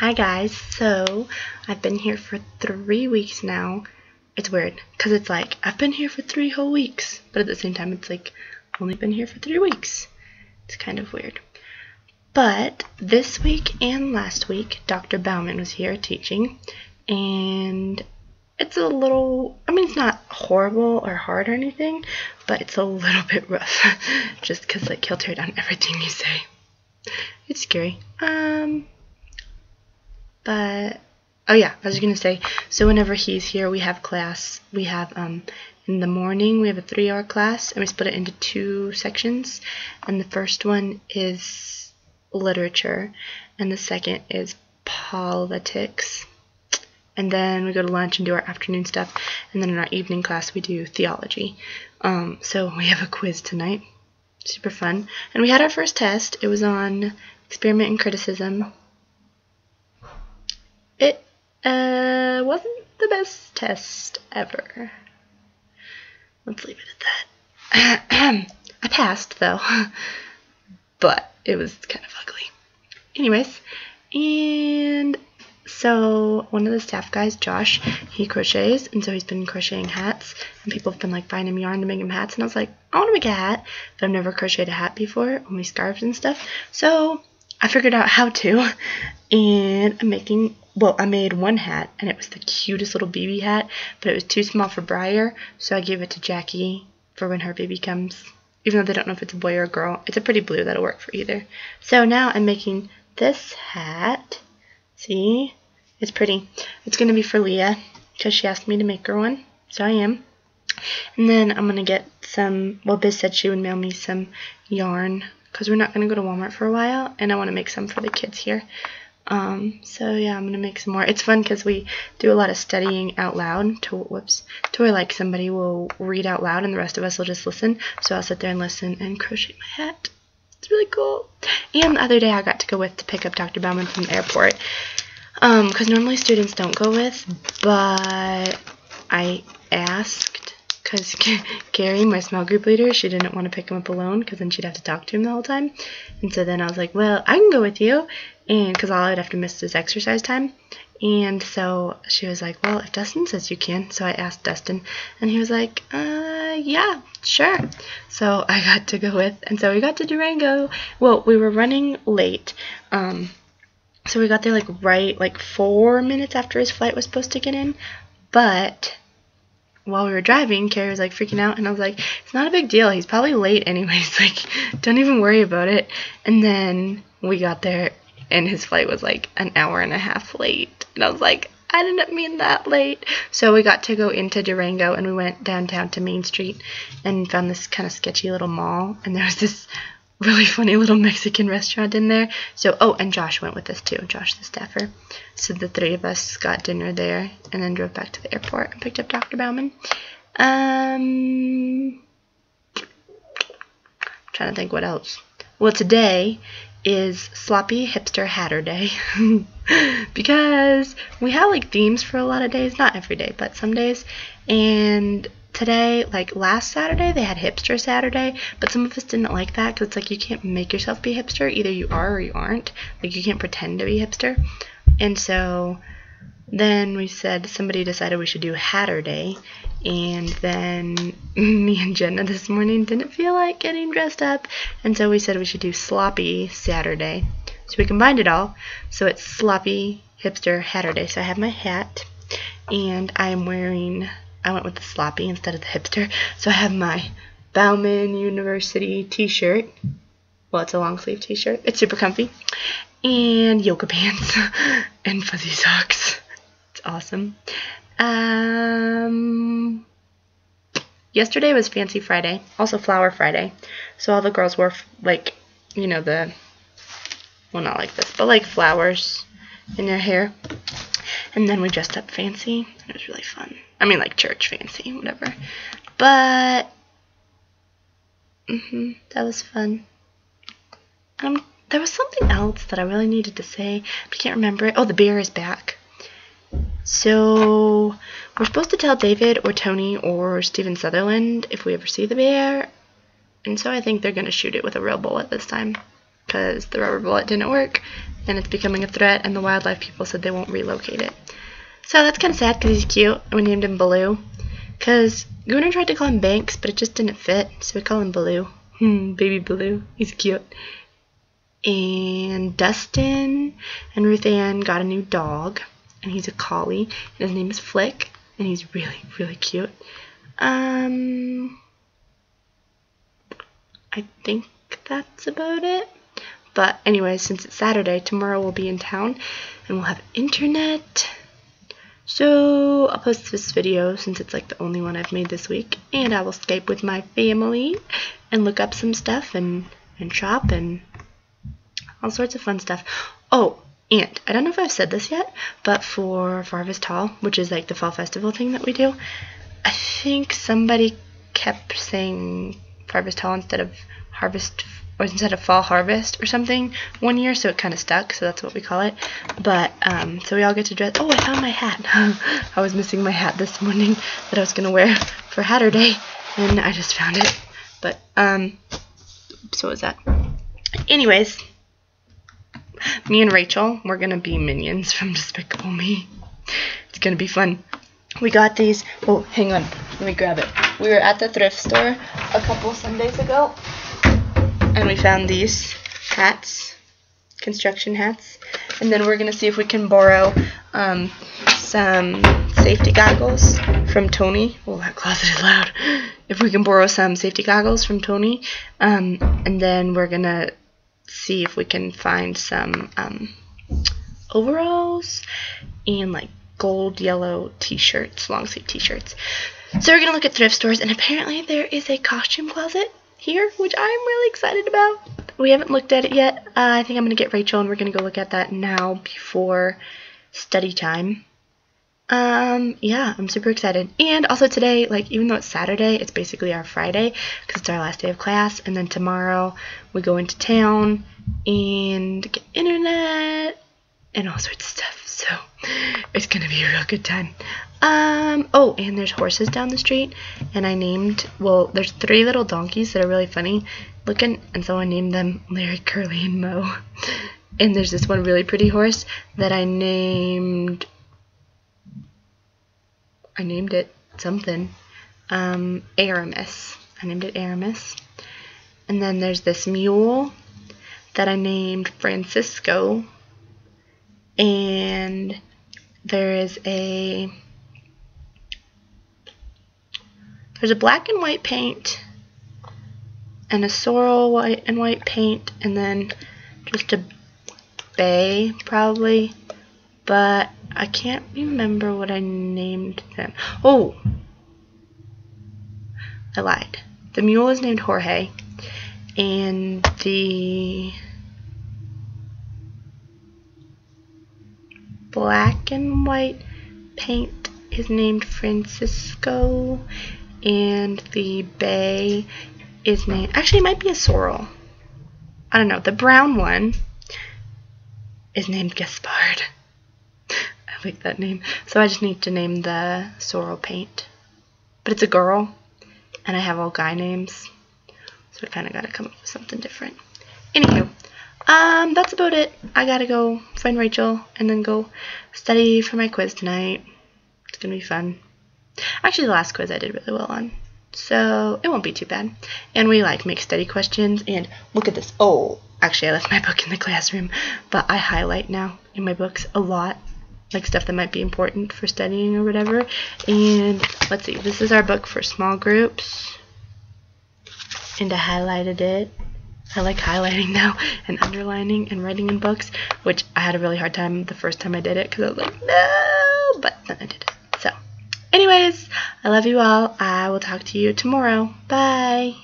Hi guys, so I've been here for 3 weeks now. It's weird, because it's like, I've been here for 3 whole weeks, but at the same time it's like, I've only been here for 3 weeks. It's kind of weird. But this week and last week, Dr. Bauman was here teaching, and it's a little, it's not horrible or hard or anything, but it's a little bit rough, just because like he'll tear down everything you say. It's scary. But, oh yeah, I was going to say, so whenever he's here, we have class. We have, in the morning, we have a 3-hour class, and we split it into 2 sections. And the first one is literature, and the second is politics. And then we go to lunch and do our afternoon stuff. And then in our evening class, we do theology. So we have a quiz tonight. Super fun. And we had our first test. It was on experiment and criticism. It wasn't the best test ever. Let's leave it at that. I passed, though. But it was kind of ugly. Anyways, and so one of the staff guys, Josh, he crochets, and so he's been crocheting hats, and people have been like buying him yarn to make him hats, and I was like, I want to make a hat, but I've never crocheted a hat before, only scarves and stuff, so I figured out how to, and I made one hat, and it was the cutest little baby hat, but it was too small for Briar, so I gave it to Jackie for when her baby comes, even though they don't know if it's a boy or a girl. It's a pretty blue, that'll work for either. So now I'm making this hat. See? It's pretty. It's going to be for Leah, because she asked me to make her one, so I am. And then I'm going to get some, Biz said she would mail me some yarn, because we're not going to go to Walmart for a while, and I want to make some for the kids here. So yeah, I'm going to make some more. It's fun because we do a lot of studying out loud to where like somebody will read out loud and the rest of us will just listen. So I'll sit there and listen and crochet my hat. It's really cool. And the other day I got to go with to pick up Dr. Bauman from the airport. Because normally students don't go with, but I asked because Carrie, my small group leader, she didn't want to pick him up alone because then she'd have to talk to him the whole time. And so then I was like, well, I can go with you, and because all I would have to miss is exercise time. And so she was like, well, if Dustin says you can. So I asked Dustin, and he was like, yeah, sure. So I got to go with, and so we got to Durango. Well, we were running late. So we got there like 4 minutes after his flight was supposed to get in, but while we were driving, Carrie was like freaking out, and I was like, it's not a big deal, he's probably late anyways, like, don't even worry about it. And then we got there, and his flight was like an hour and a half late, and I was like, I didn't mean that late. So we got to go into Durango, and we went downtown to Main Street, and found this kind of sketchy little mall, and there was this really funny little Mexican restaurant in there. So, oh, and Josh went with us too, Josh the staffer. So the 3 of us got dinner there and then drove back to the airport and picked up Dr. Bauman. Trying to think what else. Well, today is Sloppy Hipster Hatter Day because we have like themes for a lot of days, not every day, but some days. And today, like last Saturday, they had Hipster Saturday, but some of us didn't like that because it's like you can't make yourself be hipster. Either you are or you aren't. Like you can't pretend to be hipster. And so then we said, somebody decided we should do Hatter Day, and then me and Jenna this morning didn't feel like getting dressed up, and so we said we should do Sloppy Saturday. So we combined it all, so it's Sloppy Hipster Hatter Day. So I have my hat, and I went with the sloppy instead of the hipster. So I have my Bauman University t-shirt. Well, it's a long sleeve t-shirt. It's super comfy. And yoga pants and fuzzy socks. It's awesome. Yesterday was Fancy Friday, also Flower Friday. So all the girls wore like, well, not like this, but like flowers in their hair. And then we dressed up fancy. It was really fun. Like church fancy, whatever. But that was fun. There was something else that I really needed to say, but I can't remember it. Oh, the bear is back. So we're supposed to tell David or Tony or Steven Sutherland if we ever see the bear. And so I think they're going to shoot it with a real bullet this time. because the rubber bullet didn't work, and it's becoming a threat, and the wildlife people said they won't relocate it. So that's kind of sad because he's cute, and we named him Baloo. Because Gunnar tried to call him Banks, but it just didn't fit, so we call him Baloo. Baby Baloo. He's cute. And Dustin and Ruth Ann got a new dog, and he's a collie, and his name is Flick, and he's really, really cute. I think that's about it. But anyway, since it's Saturday, tomorrow we'll be in town, and we'll have internet. So I'll post this video since it's like the only one I've made this week, and I will Skype with my family and look up some stuff and shop and all sorts of fun stuff. Oh, and I don't know if I've said this yet, but for Harvest Hall, which is like the fall festival thing that we do, I think somebody kept saying Harvest Hall instead of Fall Harvest or something one year, so it kind of stuck, so that's what we call it. But so we all get to dress. Oh, I found my hat. I was missing my hat this morning that I was gonna wear for Hatter Day, and I just found it. But so what was that? Anyways, me and Rachel, we're gonna be minions from Despicable Me. It's gonna be fun. We got these. Oh, hang on, let me grab it. We were at the thrift store a couple Sundays ago, and we found these hats, construction hats, and then we're gonna see if we can borrow some safety goggles from Tony. Oh, that closet is loud. If we can borrow some safety goggles from Tony, and then we're gonna see if we can find some overalls and like gold yellow t-shirts, long sleeve t-shirts. So we're gonna look at thrift stores, and apparently there is a costume closet here, which I'm really excited about. We haven't looked at it yet. I think I'm gonna get Rachel and we're gonna go look at that now before study time. Yeah, I'm super excited. And also today, like, even though it's Saturday, it's basically our Friday because it's our last day of class, and then tomorrow we go into town and get internet and all sorts of stuff, so it's gonna be a real good time. Oh, and there's horses down the street, and I named, well, there's 3 little donkeys that are really funny looking, and so I named them Larry, Curly, and Mo. And there's this one really pretty horse that I named it something, Aramis. I named it Aramis. And then there's this mule that I named Francisco, and there's a black and white paint and a sorrel white and white paint, and then just a bay probably, but I can't remember what I named them. Oh, I lied. The mule is named Jorge, and the black and white paint is named Francisco, and the bay is named, actually it might be a sorrel. I don't know. The brown one is named Gaspard. I like that name. So I just need to name the sorrel paint. But it's a girl, and I have all guy names, so I kind of got to come up with something different. Anywho, that's about it. I gotta go find Rachel and then go study for my quiz tonight. It's gonna be fun. Actually, the last quiz I did really well on, so it won't be too bad. And we like make study questions, and look at this. Oh, actually I left my book in the classroom, but I highlight now in my books a lot, like stuff that might be important for studying or whatever. And let's see, this is our book for small groups, and I highlighted it. I like highlighting now and underlining and writing in books, which I had a really hard time the first time I did it because I was like, no, but then I did it. So anyways, I love you all. I will talk to you tomorrow. Bye.